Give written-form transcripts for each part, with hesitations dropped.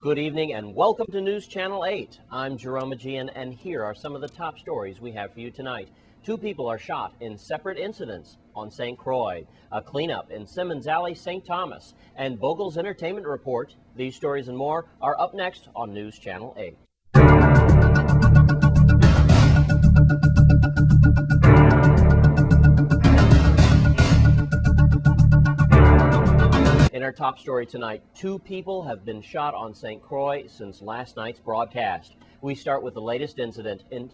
Good evening and welcome to News Channel 8. I'm Jerome Aegean, and here are some of the top stories we have for you tonight. 2 people are shot in separate incidents on St. Croix, a cleanup in Simmons Alley, St. Thomas, and Bogle's Entertainment Report. These stories and more are up next on News Channel 8. In our top story tonight, 2 people have been shot on St. Croix since last night's broadcast. We start with the latest incident in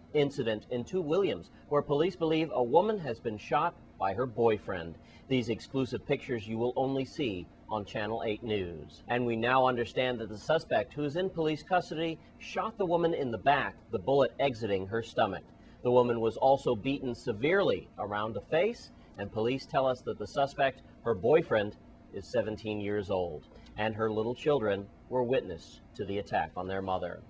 2 Williams, where police believe a woman has been shot by her boyfriend. These exclusive pictures you will only see on Channel 8 News. And we now understand that the suspect, who is in police custody, shot the woman in the back, the bullet exiting her stomach. The woman was also beaten severely around the face, and police tell us that the suspect, her boyfriend, is 17 years old, and her little children were witness to the attack on their mother.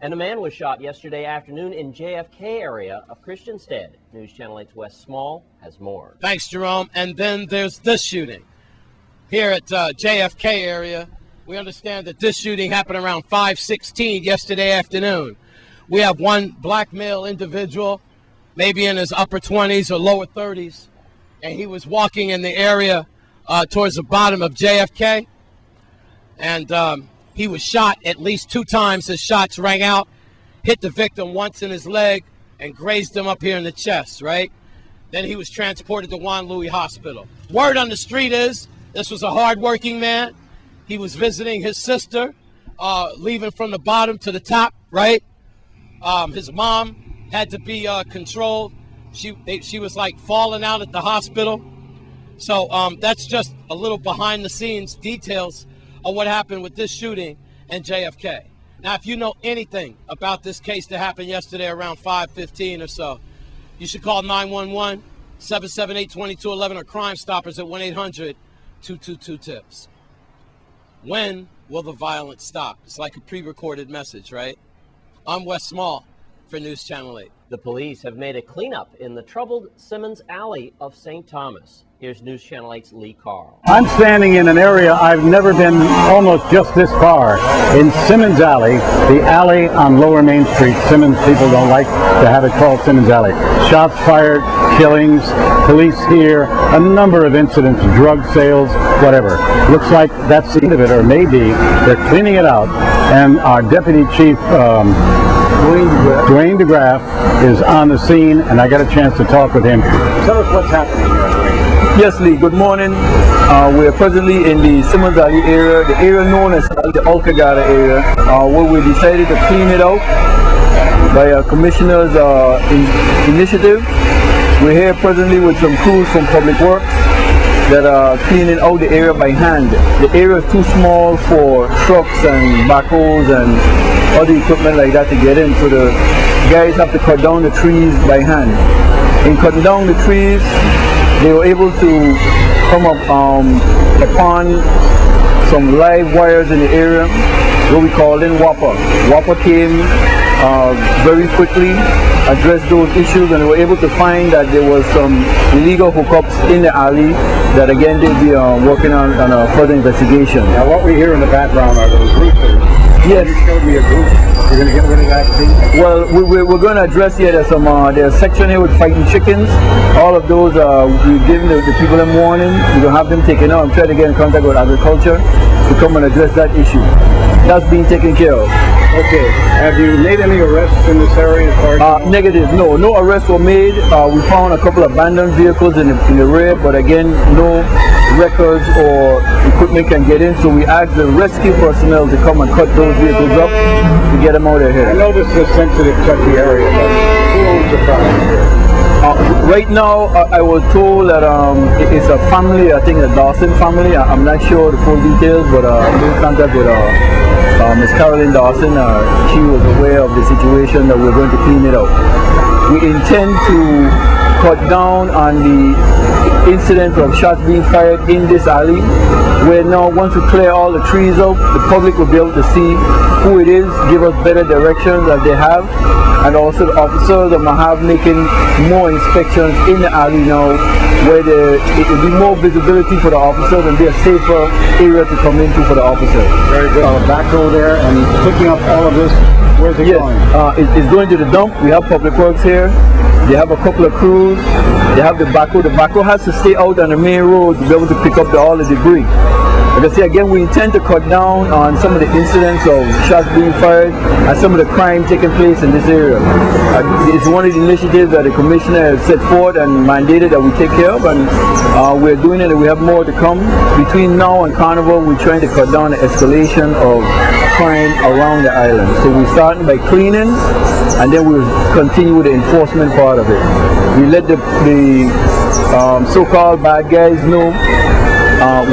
And a man was shot yesterday afternoon in JFK area of Christiansted. News Channel 8's Wes Small has more. Thanks, Jerome. And then there's this shooting here at JFK area. We understand that this shooting happened around 5:16 yesterday afternoon. We have one black male individual, maybe in his upper 20s or lower 30s, and he was walking in the area towards the bottom of JFK, and he was shot at least 2 times. His shots rang out, hit the victim once in his leg, and grazed him up here in the chest, right? Then he was transported to Juan Louis Hospital. Word on the street is this was a hard-working man. He was visiting his sister, leaving from the bottom to the top, right? His mom had to be controlled. She was like falling out at the hospital. So that's just a little behind-the-scenes details of what happened with this shooting in JFK. Now, if you know anything about this case that happened yesterday around 5:15 or so, you should call 911, 778-2211, or Crime Stoppers at 1-800-222-TIPS. When will the violence stop? It's like a pre-recorded message, right? I'm Wes Small for News Channel 8. The police have made a cleanup in the troubled Simmons Alley of St. Thomas. Here's News Channel 8's Lee Carl. I'm standing in an area I've never been almost just this far, in Simmons Alley, the alley on Lower Main Street. Simmons people don't like to have it called Simmons Alley. Shots fired, killings, police here, a number of incidents, drug sales, whatever. Looks like that's the end of it, or maybe they're cleaning it out, and our Deputy Chief Dwayne DeGraff is on the scene, and I got a chance to talk with him. Tell us what's happening here. Yes, Lee, good morning. We are presently in the Simmons Alley area, the area known as the Alcagata area, where we decided to clean it out by a commissioner's initiative. We're here presently with some crews from Public Works that are cleaning out the area by hand. The area is too small for trucks and backhoes and other equipment like that to get in, so the guys have to cut down the trees by hand. In cutting down the trees, they were able to come up upon some live wires in the area, what we call in Whopper. Whopper came very quickly, addressed those issues, and they were able to find that there was some illegal hookups in the alley that again they'll be working on a further investigation. Now what we hear in the background are those roofers. Yes. You showed me a group. You're going to get rid of that group? Well, we're going to address here. There's a section here with fighting chickens. All of those, we've given the people them warning. We're going to have them taken out and try to get in contact with agriculture to come and address that issue. That's being taken care of. Okay. Have you made any arrests in this area? Negative. No arrests were made. We found a couple of abandoned vehicles in the rear, but again, no records or equipment can get in, so we asked the rescue personnel to come and cut those vehicles up to get them out of here. I know this is a sensitive, touchy area, but who owns the property here? Right now, I was told that it's a family, I think a Dawson family. I'm not sure the full details, but I'm in contact with Ms. Carolyn Dawson. She was aware of the situation that we're going to clean it out. We intend to cut down on the incidents of shots being fired in this alley, where now once we clear all the trees out, the public will be able to see who it is, give us better directions as they have, and also the officers that have making more inspections in the alley now, where it will be more visibility for the officers and be a safer area to come into for the officers. Very good. Backhoe there and picking up all of this. Where's it going? It's going to the dump. We have public works here. They have a couple of crews. They have the backhoe. The backhoe has to stay out on the main road to be able to pick up all the debris. Like I say again, we intend to cut down on some of the incidents of shots being fired and some of the crime taking place in this area. It's one of the initiatives that the commissioner has set forth and mandated that we take care of, and we're doing it, and we have more to come. Between now and Carnival, we're trying to cut down the escalation of crime around the island. So we're starting by cleaning, and then we'll continue with the enforcement part of it. We let the so-called bad guys know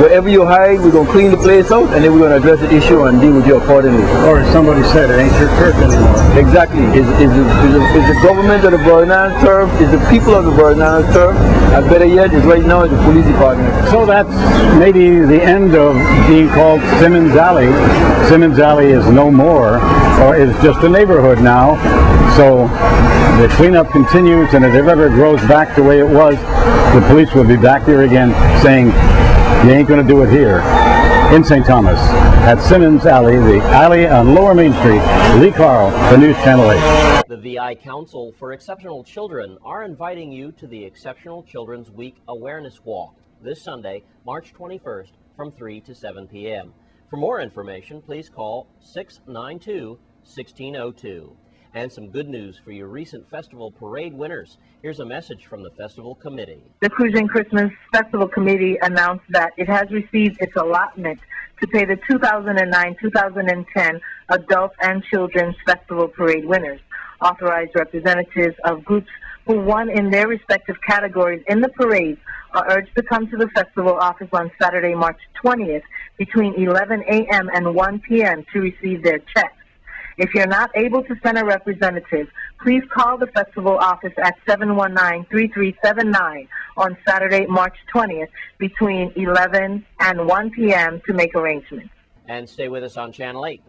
wherever you hide, we're going to clean the place out, and then we're going to address the issue and deal with you accordingly. Or as somebody said, it ain't your turf anymore. Exactly. It's the government of the Virgin Islands turf, it's the people of the Virgin Islands turf, and better yet, is right now it's the police department. So that's maybe the end of being called Simmons Alley. Simmons Alley is no more, or is just a neighborhood now. So the cleanup continues, and if it ever grows back the way it was, the police will be back there again saying, you ain't going to do it here. In St. Thomas, at Simmons Alley, the alley on Lower Main Street, Lee Carl, the News Channel 8. The VI Council for Exceptional Children are inviting you to the Exceptional Children's Week Awareness Walk this Sunday, March 21st from 3 to 7 p.m. For more information, please call 692-1602. And some good news for your recent festival parade winners. Here's a message from the festival committee. The Cruising Christmas Festival Committee announced that it has received its allotment to pay the 2009-2010 Adult and Children's Festival Parade winners. Authorized representatives of groups who won in their respective categories in the parade are urged to come to the festival office on Saturday, March 20th between 11 a.m. and 1 p.m. to receive their checks. If you're not able to send a representative, please call the festival office at 719-3379 on Saturday, March 20th between 11 and 1 p.m. to make arrangements. And stay with us on Channel 8.